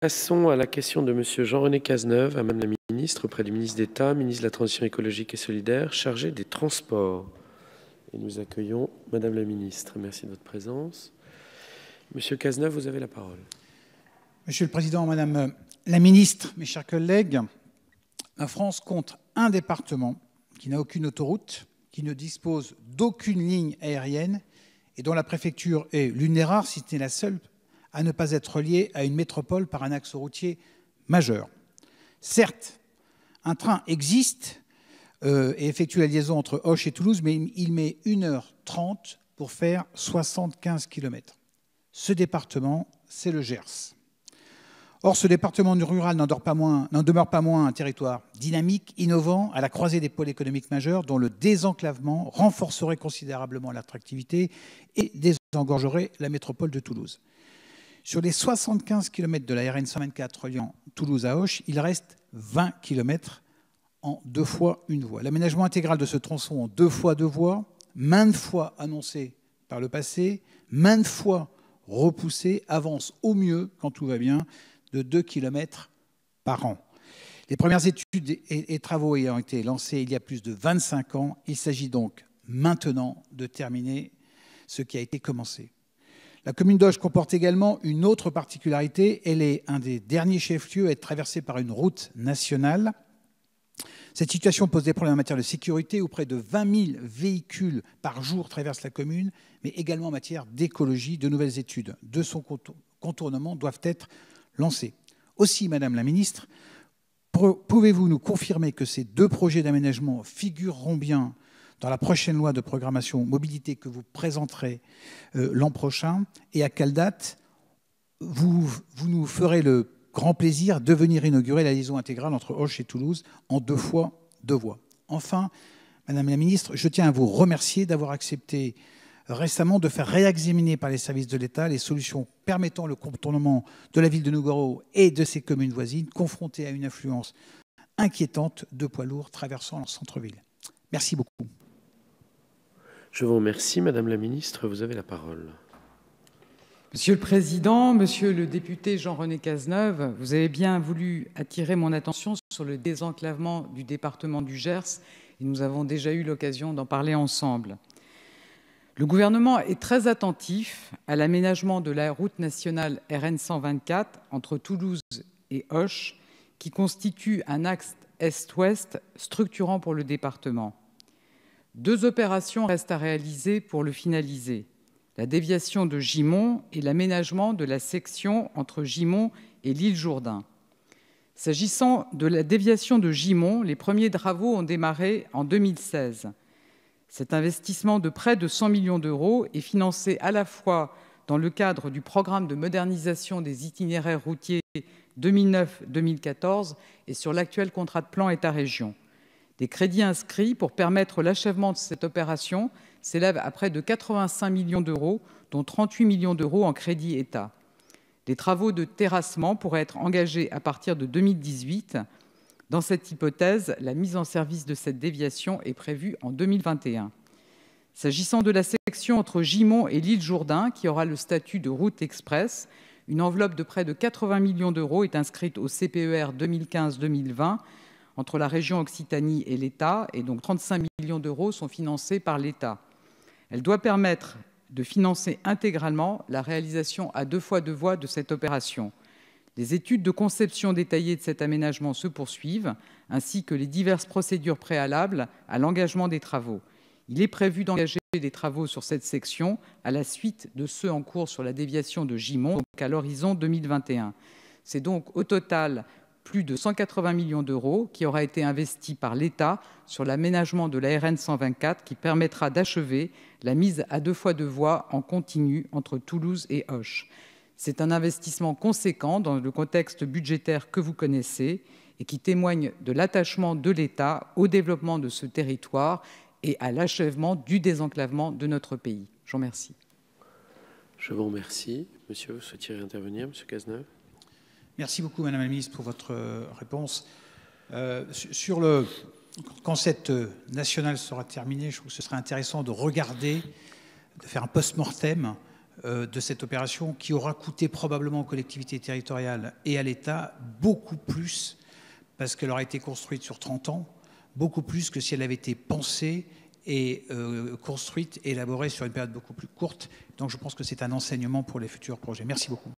Passons à la question de Monsieur Jean-René Cazeneuve à Madame la Ministre, auprès du ministre d'État, ministre de la Transition écologique et solidaire, chargé des Transports. Et nous accueillons Madame la Ministre. Merci de votre présence. Monsieur Cazeneuve, vous avez la parole. Monsieur le Président, Madame la Ministre, mes chers collègues, la France compte un département qui n'a aucune autoroute, qui ne dispose d'aucune ligne aérienne et dont la préfecture est l'une des rares, si ce n'est la seule, à ne pas être reliée à une métropole par un axe routier majeur. Certes, un train existe et effectue la liaison entre Auch et Toulouse, mais il met 1h30 pour faire 75 km. Ce département, c'est le Gers. Or, ce département rural n'en demeure pas moins un territoire dynamique, innovant, à la croisée des pôles économiques majeurs, dont le désenclavement renforcerait considérablement l'attractivité et désengorgerait la métropole de Toulouse. Sur les 75 km de la RN 124 reliant Toulouse à Auch, il reste 20 km en 2 fois une voie. L'aménagement intégral de ce tronçon en 2 fois 2 voies, maintes fois annoncé par le passé, maintes fois repoussé, avance au mieux, quand tout va bien, de 2 km par an. Les premières études et travaux ayant été lancés il y a plus de 25 ans, il s'agit donc maintenant de terminer ce qui a été commencé. La commune d'Auch comporte également une autre particularité. Elle est un des derniers chefs-lieux à être traversé par une route nationale. Cette situation pose des problèmes en matière de sécurité où près de 20 000 véhicules par jour traversent la commune, mais également en matière d'écologie. De nouvelles études de son contournement doivent être lancées. Aussi, Madame la Ministre, pouvez-vous nous confirmer que ces 2 projets d'aménagement figureront bien dans la prochaine loi de programmation mobilité que vous présenterez l'an prochain, et à quelle date vous nous ferez le grand plaisir de venir inaugurer la liaison intégrale entre Auch et Toulouse en 2 fois 2 voies. Enfin, Madame la Ministre, je tiens à vous remercier d'avoir accepté récemment de faire réexaminer par les services de l'État les solutions permettant le contournement de la ville de Nogaro et de ses communes voisines, confrontées à une influence inquiétante de poids lourds traversant leur centre-ville. Merci beaucoup. Je vous remercie. Madame la Ministre, vous avez la parole. Monsieur le Président, Monsieur le député Jean-René Cazeneuve, vous avez bien voulu attirer mon attention sur le désenclavement du département du Gers et nous avons déjà eu l'occasion d'en parler ensemble. Le gouvernement est très attentif à l'aménagement de la route nationale RN 124 entre Toulouse et Auch, qui constitue un axe est-ouest structurant pour le département. 2 opérations restent à réaliser pour le finaliser: la déviation de Gimont et l'aménagement de la section entre Gimont et l'île Jourdain. S'agissant de la déviation de Gimont, les premiers travaux ont démarré en 2016. Cet investissement de près de 100 millions d'euros est financé à la fois dans le cadre du programme de modernisation des itinéraires routiers 2009-2014 et sur l'actuel contrat de plan État-région. Les crédits inscrits pour permettre l'achèvement de cette opération s'élèvent à près de 85 millions d'euros, dont 38 millions d'euros en crédit État. Les travaux de terrassement pourraient être engagés à partir de 2018. Dans cette hypothèse, la mise en service de cette déviation est prévue en 2021. S'agissant de la section entre Gimont et l'île Jourdain, qui aura le statut de route express, une enveloppe de près de 80 millions d'euros est inscrite au CPER 2015-2020 entre la région Occitanie et l'État, et donc 35 millions d'euros sont financés par l'État. Elle doit permettre de financer intégralement la réalisation à 2 fois 2 voies de cette opération. Les études de conception détaillée de cet aménagement se poursuivent, ainsi que les diverses procédures préalables à l'engagement des travaux. Il est prévu d'engager des travaux sur cette section à la suite de ceux en cours sur la déviation de Gimont, donc à l'horizon 2021. C'est donc au total plus de 180 millions d'euros qui aura été investi par l'État sur l'aménagement de la RN 124 qui permettra d'achever la mise à 2 fois 2 voies en continu entre Toulouse et Auch. C'est un investissement conséquent dans le contexte budgétaire que vous connaissez et qui témoigne de l'attachement de l'État au développement de ce territoire et à l'achèvement du désenclavement de notre pays. Je vous remercie. Je vous remercie. Monsieur, vous souhaitiez intervenir, Monsieur Cazeneuve? Merci beaucoup, Madame la Ministre, pour votre réponse. Quand cette nationale sera terminée, je trouve que ce serait intéressant de regarder, de faire un post-mortem de cette opération qui aura coûté probablement aux collectivités territoriales et à l'État beaucoup plus, parce qu'elle aura été construite sur 30 ans, beaucoup plus que si elle avait été pensée et construite, élaborée sur une période beaucoup plus courte. Donc je pense que c'est un enseignement pour les futurs projets. Merci beaucoup.